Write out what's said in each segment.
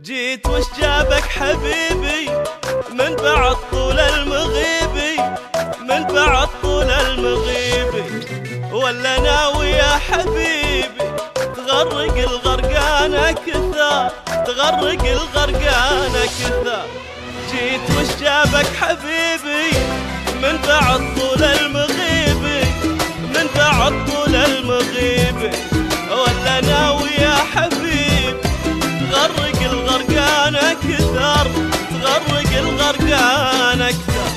جيت وش جابك حبيبي من بعد طول المغيبي، من بعد طول المغيبي، ولا ناوي يا حبيبي تغرق الغرقانة كثار، تغرق الغرقانة كثار. جيت وش جابك حبيبي من بعد طول المغيبي، من بعد طول المغيبي، ولا ناوي يا حبيبي تغرق الغرقانة كثر، تغرق الغرقانة كثر.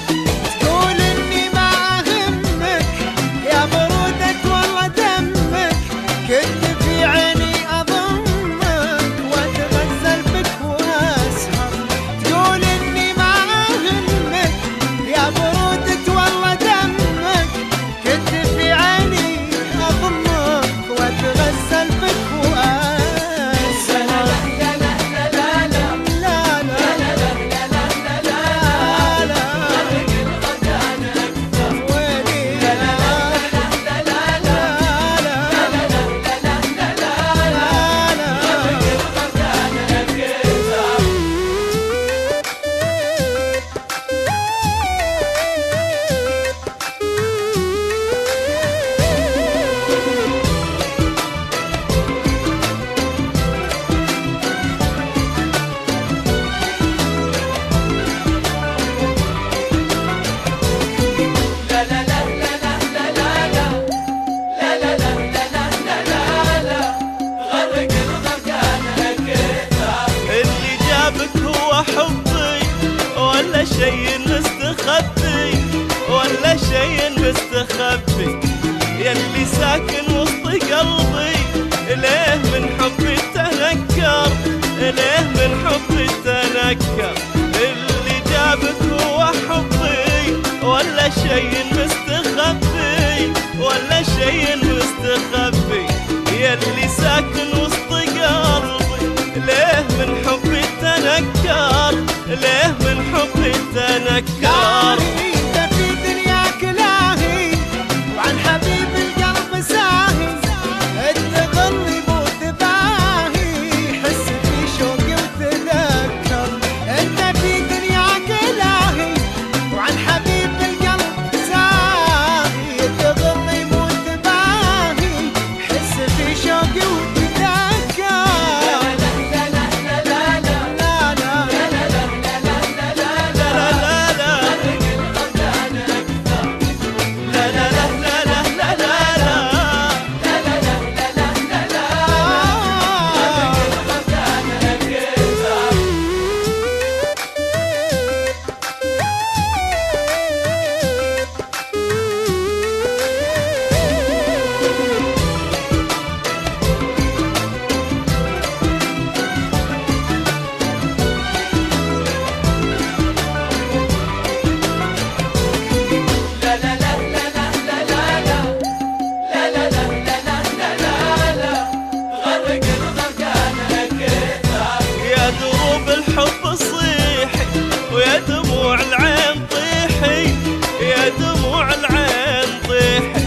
تقول اني ما اهمك يا برودة والله دمك، كنت في عيني اضمك واتغزل بك واسهر. تقول اني ما اهمك يا برودة والله دمك، كنت في عيني اضمك واتغزل بك واسهر. ولا شي مستخبي، ولا شي مستخبي، يلي ساكن وسط قلبي ليه من حبي تنكر، ليه من حبي تنكر. اللي جابك هو حبي ولا شي مستخبي، ولا شي مستخبي، يلي ساكن وسط قلبي ليه من حبي تنكر، ليه من حبي تنكر. انت في دنياك لاهي وعن حبيب القلب ساهي، انت ظلي مو تباهي، حس في شوقي وتذكر. انت في دنياك لاهي وعن حبيب القلب ساهي، انت ظلي مو تباهي، حس في شوقي وتذكر. الحب صيحي ويا دموع العين طيحي، يا دموع العين طيحي،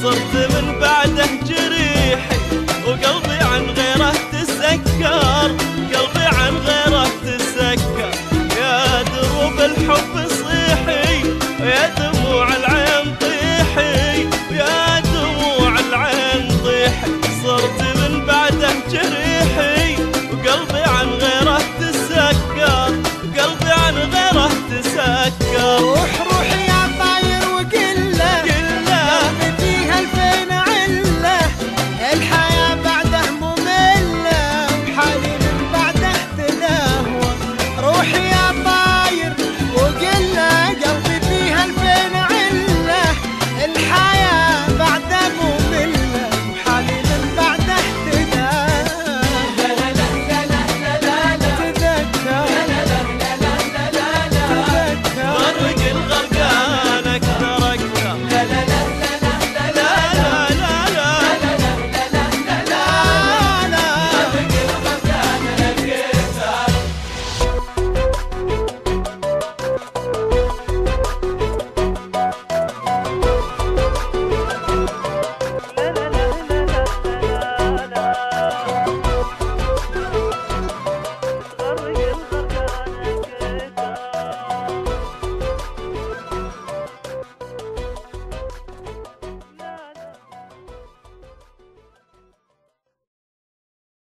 صرت من بعده جريحي وقلبي عن غيره تسكر، قلبي عن غيره تسكر. يا دروب الحب صيحي ويا دموع العين طيحي، ويا دموع العين طيحي، صرت من بعده جريحي